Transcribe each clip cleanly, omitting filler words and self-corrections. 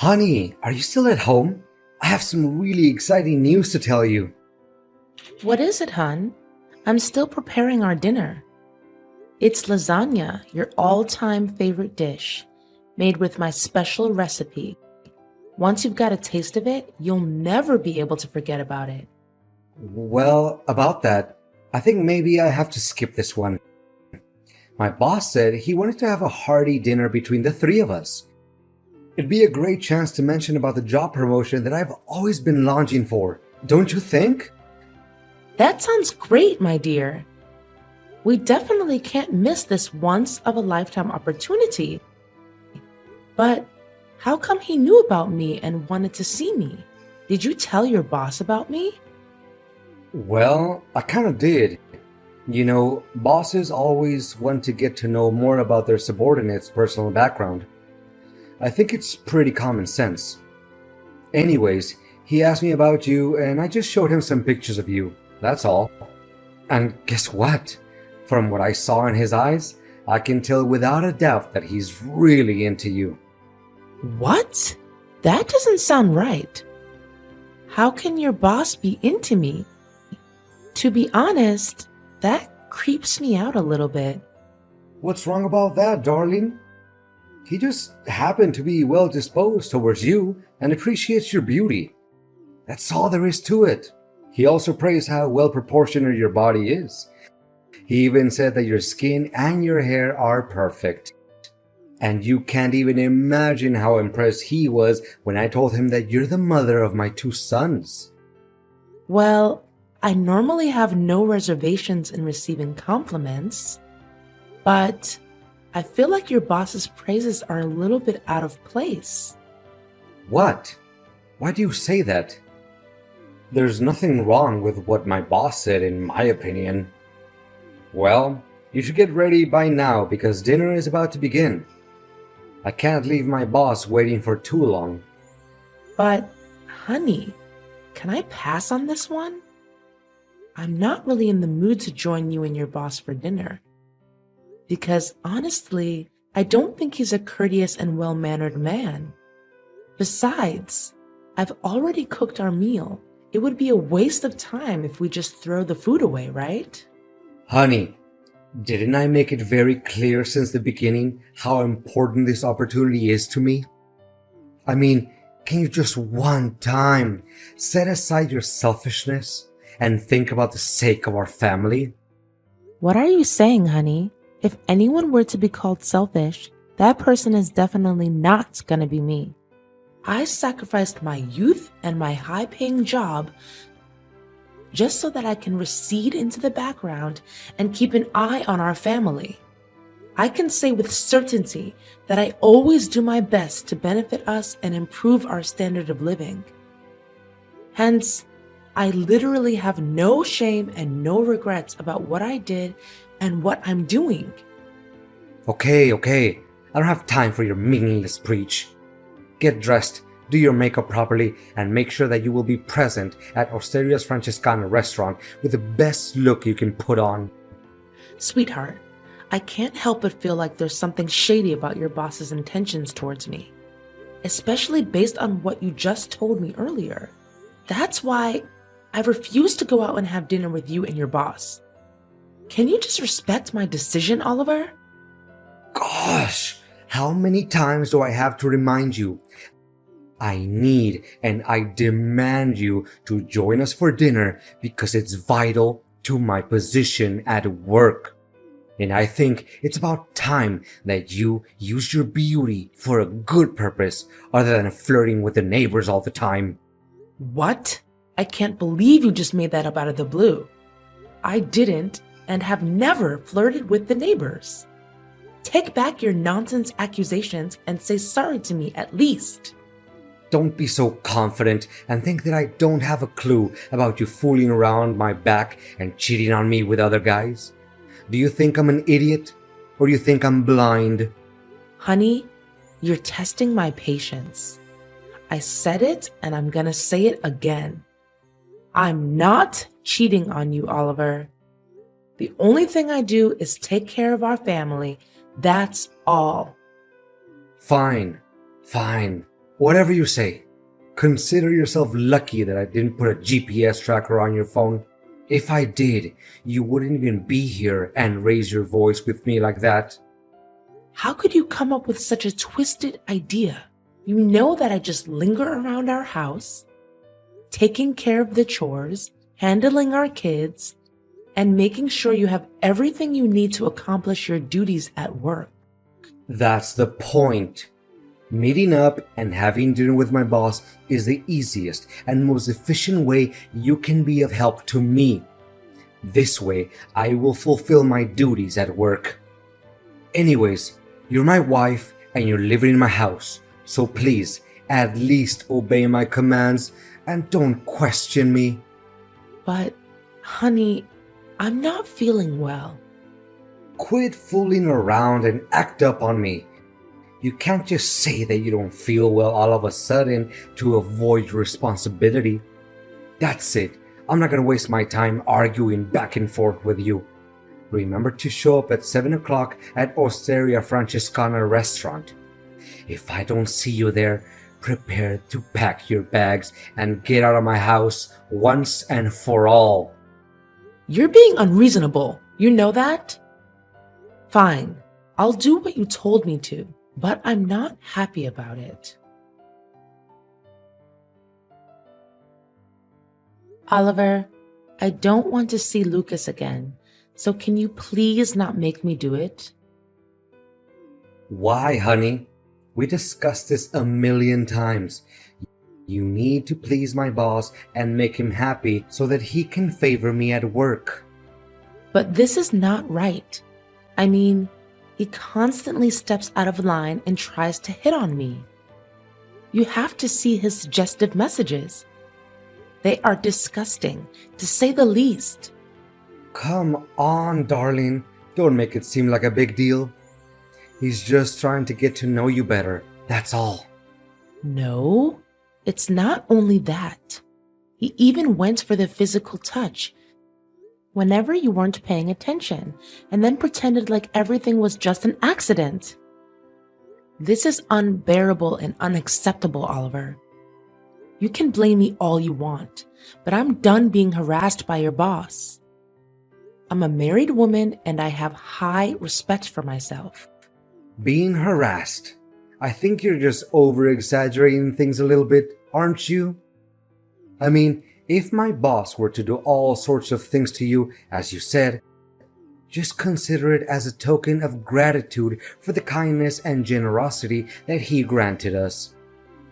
Honey, are you still at home? I have some really exciting news to tell you. What is it, hun? I'm still preparing our dinner. It's lasagna, your all-time favorite dish, made with my special recipe. Once you've got a taste of it, you'll never be able to forget about it. Well, about that, I think maybe I have to skip this one. My boss said he wanted to have a hearty dinner between the three of us. It'd be a great chance to mention about the job promotion that I've always been longing for, don't you think? That sounds great, my dear. We definitely can't miss this once-of-a-lifetime opportunity. But how come he knew about me and wanted to see me? Did you tell your boss about me? Well, I kind of did. You know, bosses always want to get to know more about their subordinates' personal background. I think it's pretty common sense. Anyways, he asked me about you and I just showed him some pictures of you. That's all. And guess what? From what I saw in his eyes, I can tell without a doubt that he's really into you. What? That doesn't sound right. How can your boss be into me? To be honest, that creeps me out a little bit. What's wrong about that, darling? He just happened to be well disposed towards you and appreciates your beauty. That's all there is to it. He also praised how well proportioned your body is. He even said that your skin and your hair are perfect. And you can't even imagine how impressed he was when I told him that you're the mother of my two sons. Well, I normally have no reservations in receiving compliments, but I feel like your boss's praises are a little bit out of place. What? Why do you say that? There's nothing wrong with what my boss said, in my opinion. Well, you should get ready by now because dinner is about to begin. I can't leave my boss waiting for too long. But, honey, can I pass on this one? I'm not really in the mood to join you and your boss for dinner. Because honestly, I don't think he's a courteous and well-mannered man. Besides, I've already cooked our meal. It would be a waste of time if we just throw the food away, right? Honey, didn't I make it very clear since the beginning how important this opportunity is to me? I mean, can you just one time set aside your selfishness and think about the sake of our family? What are you saying, honey? If anyone were to be called selfish, that person is definitely not gonna be me. I sacrificed my youth and my high-paying job just so that I can recede into the background and keep an eye on our family. I can say with certainty that I always do my best to benefit us and improve our standard of living. Hence, I literally have no shame and no regrets about what I did and what I'm doing. Okay. I don't have time for your meaningless preach. Get dressed, do your makeup properly, and make sure that you will be present at Osteria's Francescana restaurant with the best look you can put on. Sweetheart, I can't help but feel like there's something shady about your boss's intentions towards me, especially based on what you just told me earlier. That's why I refuse to go out and have dinner with you and your boss. Can you just respect my decision, Oliver? Gosh, how many times do I have to remind you? I need and I demand you to join us for dinner because it's vital to my position at work. And I think it's about time that you use your beauty for a good purpose other than flirting with the neighbors all the time. What? I can't believe you just made that up out of the blue. I didn't and have never flirted with the neighbors. Take back your nonsense accusations and say sorry to me at least. Don't be so confident and think that I don't have a clue about you fooling around my back and cheating on me with other guys. Do you think I'm an idiot? Or do you think I'm blind? Honey, you're testing my patience. I said it and I'm gonna say it again. I'm not cheating on you, Oliver. The only thing I do is take care of our family. That's all. Fine. Whatever you say. Consider yourself lucky that I didn't put a GPS tracker on your phone. If I did, you wouldn't even be here and raise your voice with me like that. How could you come up with such a twisted idea? You know that I just linger around our house, taking care of the chores, handling our kids, and making sure you have everything you need to accomplish your duties at work. That's the point. Meeting up and having dinner with my boss is the easiest and most efficient way you can be of help to me. This way, I will fulfill my duties at work. Anyways, you're my wife and you're living in my house, so please, at least obey my commands and don't question me. But, honey, I'm not feeling well. Quit fooling around and act up on me. You can't just say that you don't feel well all of a sudden to avoid your responsibility. That's it. I'm not gonna waste my time arguing back and forth with you. Remember to show up at 7 o'clock at Osteria Francescana restaurant. If I don't see you there, prepare to pack your bags and get out of my house once and for all. You're being unreasonable. You know that? Fine. I'll do what you told me to, but I'm not happy about it. Oliver, I don't want to see Lucas again, so can you please not make me do it? Why, honey? We discussed this a million times. You need to please my boss and make him happy so that he can favor me at work. But this is not right. I mean, he constantly steps out of line and tries to hit on me. You have to see his suggestive messages. They are disgusting, to say the least. Come on, darling. Don't make it seem like a big deal. He's just trying to get to know you better. That's all. No, it's not only that. He even went for the physical touch whenever you weren't paying attention, and then pretended like everything was just an accident. This is unbearable and unacceptable, Oliver. You can blame me all you want, but I'm done being harassed by your boss. I'm a married woman and I have high respect for myself. Being harassed. I think you're just over-exaggerating things a little bit, aren't you? I mean, if my boss were to do all sorts of things to you, as you said, just consider it as a token of gratitude for the kindness and generosity that he granted us.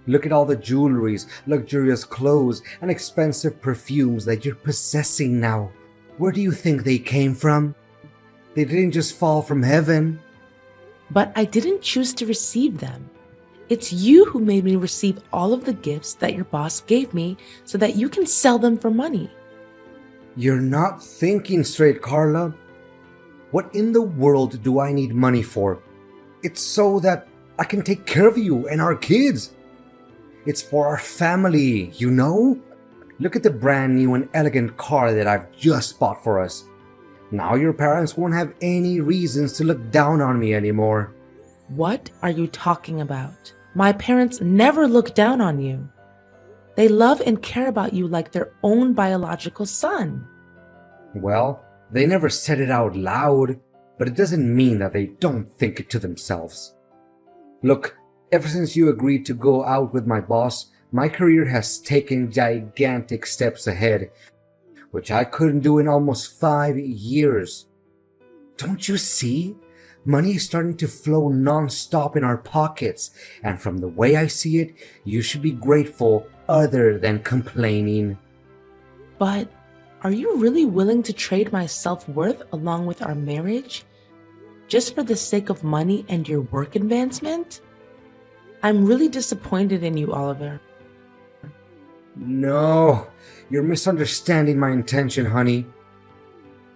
Look at all the jewelries, luxurious clothes, and expensive perfumes that you're possessing now. Where do you think they came from? They didn't just fall from heaven. But I didn't choose to receive them. It's you who made me receive all of the gifts that your boss gave me so that you can sell them for money. You're not thinking straight, Carla. What in the world do I need money for? It's so that I can take care of you and our kids. It's for our family, you know? Look at the brand new and elegant car that I've just bought for us. Now your parents won't have any reasons to look down on me anymore. What are you talking about? My parents never look down on you. They love and care about you like their own biological son. Well, they never said it out loud, but it doesn't mean that they don't think it to themselves. Look, ever since you agreed to go out with my boss, my career has taken gigantic steps ahead, which I couldn't do in almost 5 years. Don't you see? Money is starting to flow non-stop in our pockets, and from the way I see it, you should be grateful other than complaining. But are you really willing to trade my self-worth along with our marriage just for the sake of money and your work advancement? I'm really disappointed in you, Oliver. No, you're misunderstanding my intention, honey.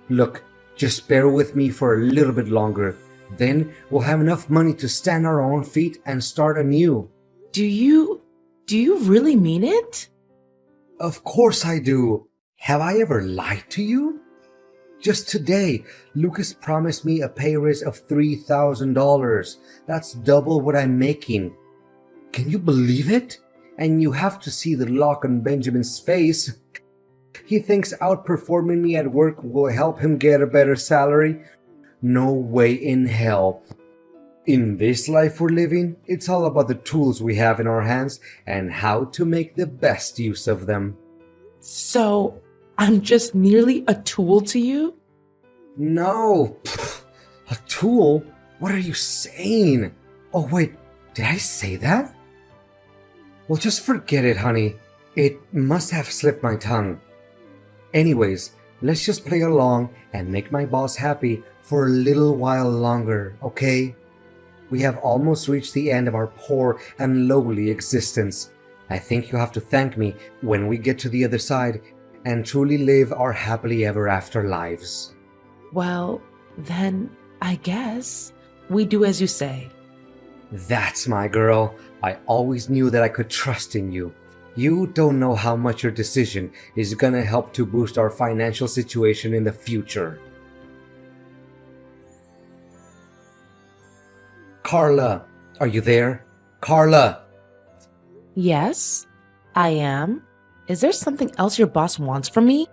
Look, just bear with me for a little bit longer. Then we'll have enough money to stand on our own feet and start anew. Do you really mean it? Of course I do. Have I ever lied to you? Just today, Lucas promised me a pay raise of $3,000. That's double what I'm making. Can you believe it? And you have to see the look on Benjamin's face. He thinks outperforming me at work will help him get a better salary. No way in hell. In this life we're living, it's all about the tools we have in our hands and how to make the best use of them. So, I'm just merely a tool to you? No, a tool? What are you saying? Oh wait, did I say that? Well, just forget it, honey. It must have slipped my tongue. Anyways, let's just play along and make my boss happy for a little while longer, okay? We have almost reached the end of our poor and lowly existence. I think you have to thank me when we get to the other side and truly live our happily ever after lives. Well, then, I guess we do as you say. That's my girl. I always knew that I could trust in you. You don't know how much your decision is gonna help to boost our financial situation in the future. Carla, are you there? Carla! Yes, I am. Is there something else your boss wants from me?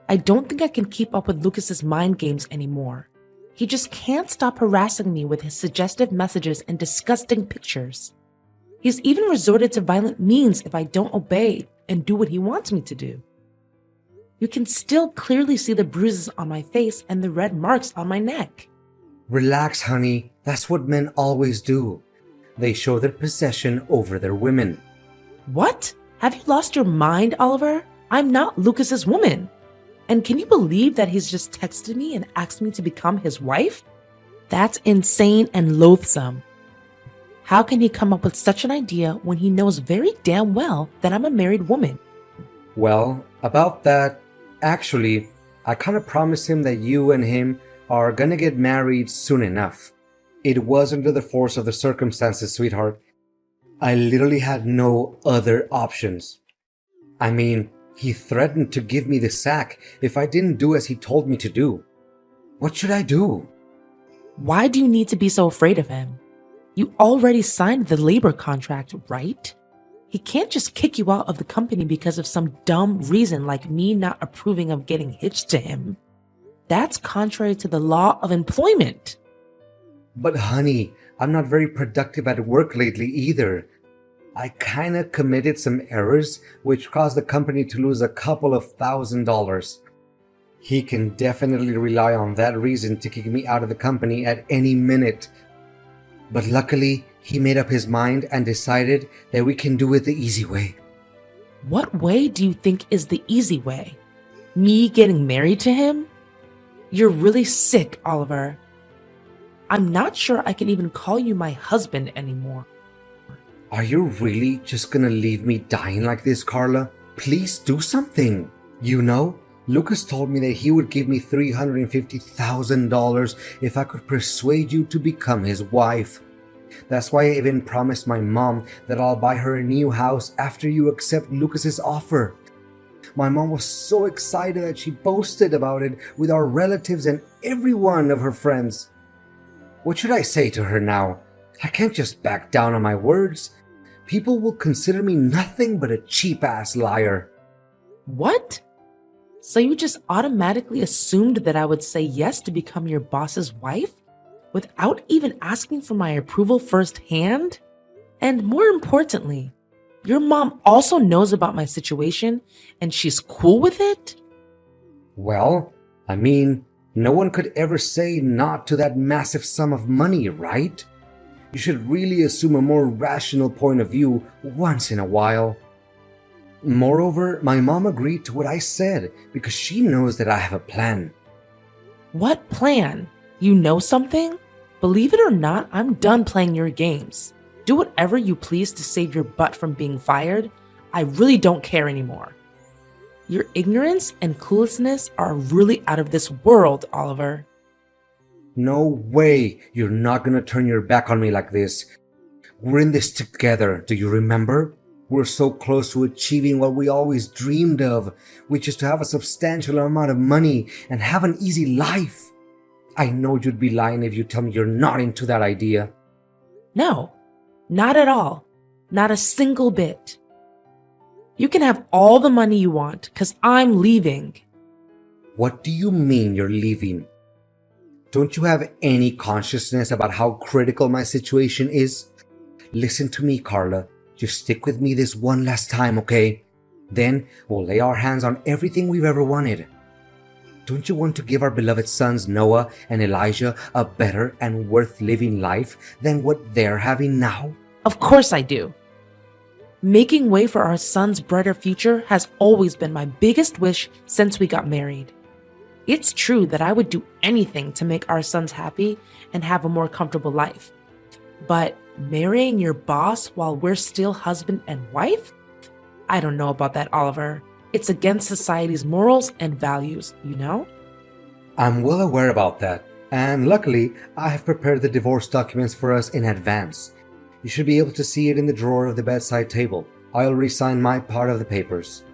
I don't think I can keep up with Lucas's mind games anymore. He just can't stop harassing me with his suggestive messages and disgusting pictures. He's even resorted to violent means if I don't obey and do what he wants me to do. You can still clearly see the bruises on my face and the red marks on my neck. Relax, honey. That's what men always do. They show their possession over their women. What? Have you lost your mind, Oliver? I'm not Lucas's woman. And can you believe that he's just texted me and asked me to become his wife? That's insane and loathsome. How can he come up with such an idea when he knows very damn well that I'm a married woman? Well, about that, actually, I kind of promised him that you and him are gonna get married soon enough. It was under the force of the circumstances, sweetheart. I literally had no other options. I mean, he threatened to give me the sack if I didn't do as he told me to do. What should I do? Why do you need to be so afraid of him? You already signed the labor contract, right? He can't just kick you out of the company because of some dumb reason like me not approving of getting hitched to him. That's contrary to the law of employment. But honey, I'm not very productive at work lately either. I kinda committed some errors which caused the company to lose a couple of $1,000s. He can definitely rely on that reason to kick me out of the company at any minute. But luckily, he made up his mind and decided that we can do it the easy way. What way do you think is the easy way? Me getting married to him? You're really sick, Oliver. I'm not sure I can even call you my husband anymore. Are you really just gonna leave me dying like this, Carla? Please do something. You know, Lucas told me that he would give me $350,000 if I could persuade you to become his wife. That's why I even promised my mom that I'll buy her a new house after you accept Lucas's offer. My mom was so excited that she boasted about it with our relatives and every one of her friends. What should I say to her now? I can't just back down on my words. People will consider me nothing but a cheap-ass liar. What? So you just automatically assumed that I would say yes to become your boss's wife? Without even asking for my approval firsthand? And more importantly, your mom also knows about my situation and she's cool with it? Well, I mean, no one could ever say not to that massive sum of money, right? You should really assume a more rational point of view once in a while. Moreover, my mom agreed to what I said because she knows that I have a plan. What plan? You know something? Believe it or not, I'm done playing your games. Do whatever you please to save your butt from being fired. I really don't care anymore. Your ignorance and cluelessness are really out of this world, Oliver. No way you're not gonna turn your back on me like this. We're in this together, do you remember? We're so close to achieving what we always dreamed of, which is to have a substantial amount of money and have an easy life. I know you'd be lying if you tell me you're not into that idea. No, not at all. Not a single bit. You can have all the money you want, because I'm leaving. What do you mean you're leaving? Don't you have any consciousness about how critical my situation is? Listen to me, Carla. Just stick with me this one last time, okay? Then we'll lay our hands on everything we've ever wanted. Don't you want to give our beloved sons Noah and Elijah a better and worth living life than what they're having now? Of course I do. Making way for our son's brighter future has always been my biggest wish since we got married. It's true that I would do anything to make our sons happy and have a more comfortable life. But marrying your boss while we're still husband and wife? I don't know about that, Oliver. It's against society's morals and values, you know? I'm well aware about that, and luckily, I have prepared the divorce documents for us in advance. You should be able to see it in the drawer of the bedside table. I already signed my part of the papers.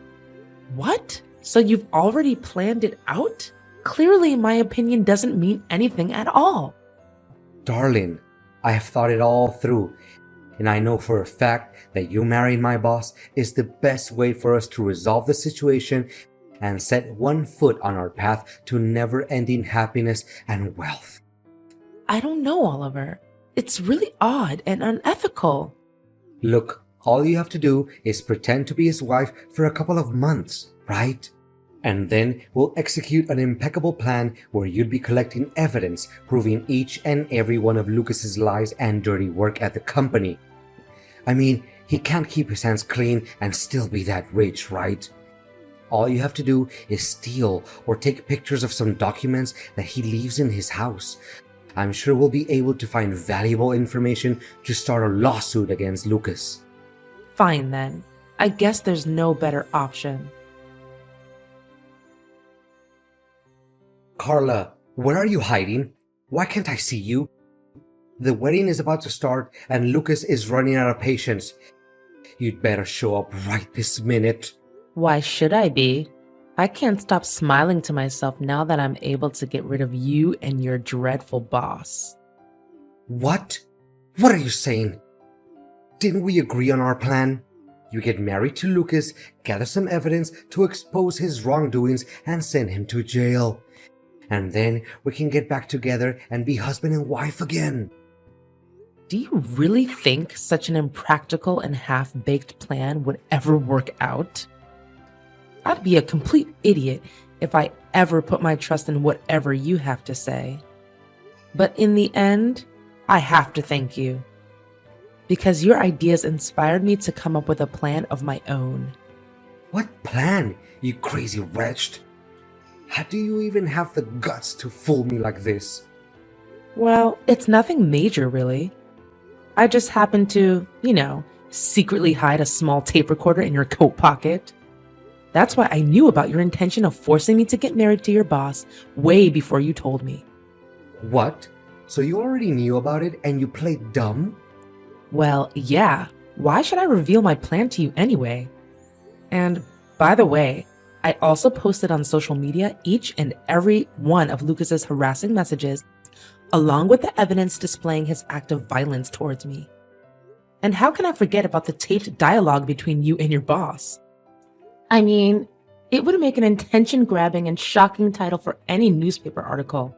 What? So you've already planned it out? Clearly, my opinion doesn't mean anything at all. Darling, I have thought it all through, and I know for a fact that you marrying my boss is the best way for us to resolve the situation and set one foot on our path to never-ending happiness and wealth. I don't know, Oliver. It's really odd and unethical. Look, all you have to do is pretend to be his wife for a couple of months, right? And then we'll execute an impeccable plan where you'd be collecting evidence proving each and every one of Lucas's lies and dirty work at the company. I mean, he can't keep his hands clean and still be that rich, right? All you have to do is steal or take pictures of some documents that he leaves in his house. I'm sure we'll be able to find valuable information to start a lawsuit against Lucas. Fine then. I guess there's no better option. Carla, where are you hiding? Why can't I see you? The wedding is about to start and Lucas is running out of patience. You'd better show up right this minute. Why should I be? I can't stop smiling to myself now that I'm able to get rid of you and your dreadful boss. What? What are you saying? Didn't we agree on our plan? You get married to Lucas, gather some evidence to expose his wrongdoings, and send him to jail. And then we can get back together and be husband and wife again. Do you really think such an impractical and half-baked plan would ever work out? I'd be a complete idiot if I ever put my trust in whatever you have to say. But in the end, I have to thank you. Because your ideas inspired me to come up with a plan of my own. What plan, you crazy wretch? How do you even have the guts to fool me like this? Well, it's nothing major, really. I just happened to, secretly hide a small tape recorder in your coat pocket. That's why I knew about your intention of forcing me to get married to your boss way before you told me. What? So you already knew about it and you played dumb? Well, yeah. Why should I reveal my plan to you anyway? And by the way, I also posted on social media each and every one of Lucas's harassing messages, along with the evidence displaying his act of violence towards me. And how can I forget about the taped dialogue between you and your boss? I mean, it would make an attention-grabbing and shocking title for any newspaper article.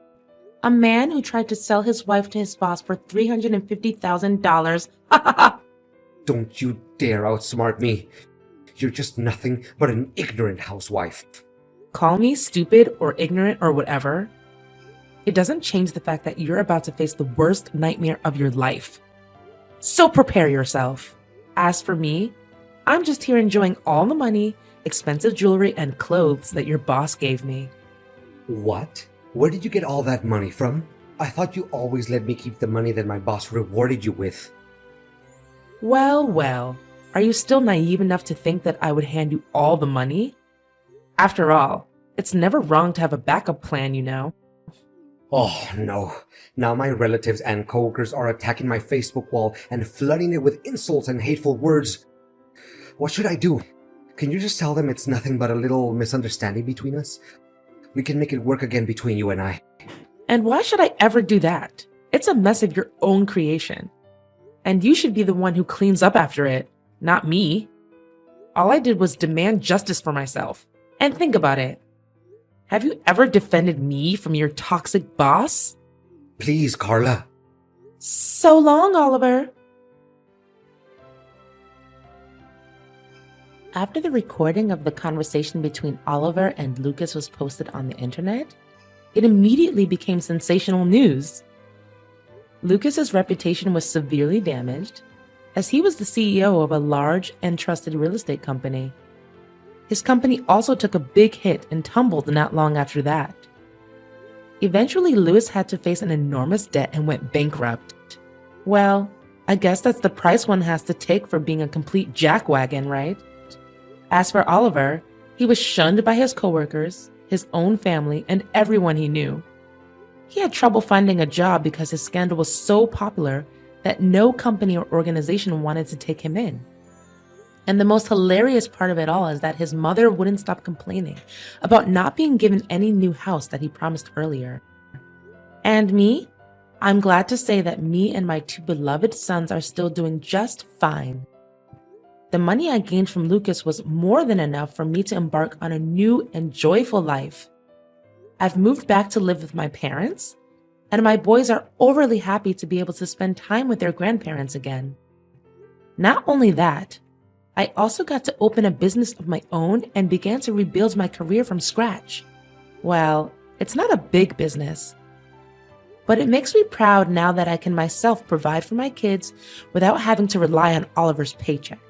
A man who tried to sell his wife to his boss for $350,000. Don't you dare outsmart me. You're just nothing but an ignorant housewife. Call me stupid or ignorant or whatever. It doesn't change the fact that you're about to face the worst nightmare of your life. So prepare yourself. As for me, I'm just here enjoying all the money, expensive jewelry, and clothes that your boss gave me. What? Where did you get all that money from? I thought you always let me keep the money that my boss rewarded you with. Well. Are you still naive enough to think that I would hand you all the money? After all, it's never wrong to have a backup plan, you know. Oh no. Now my relatives and coworkers are attacking my Facebook wall and flooding it with insults and hateful words. What should I do? Can you just tell them it's nothing but a little misunderstanding between us? We can make it work again between you and I. And why should I ever do that? It's a mess of your own creation. And you should be the one who cleans up after it, not me. All I did was demand justice for myself. And think about it. Have you ever defended me from your toxic boss? Please, Carla. So long, Oliver. After the recording of the conversation between Oliver and Lucas was posted on the internet, it immediately became sensational news. Lucas's reputation was severely damaged, as he was the CEO of a large and trusted real estate company. His company also took a big hit and tumbled not long after that. Eventually, Louis had to face an enormous debt and went bankrupt. Well, I guess that's the price one has to take for being a complete jackwagon, right? As for Oliver, he was shunned by his coworkers, his own family, and everyone he knew. He had trouble finding a job because his scandal was so popular that no company or organization wanted to take him in. And the most hilarious part of it all is that his mother wouldn't stop complaining about not being given any new house that he promised earlier. And me? I'm glad to say that me and my two beloved sons are still doing just fine. The money I gained from Lucas was more than enough for me to embark on a new and joyful life. I've moved back to live with my parents, and my boys are overly happy to be able to spend time with their grandparents again. Not only that, I also got to open a business of my own and began to rebuild my career from scratch. Well, it's not a big business, but it makes me proud now that I can myself provide for my kids without having to rely on Oliver's paycheck.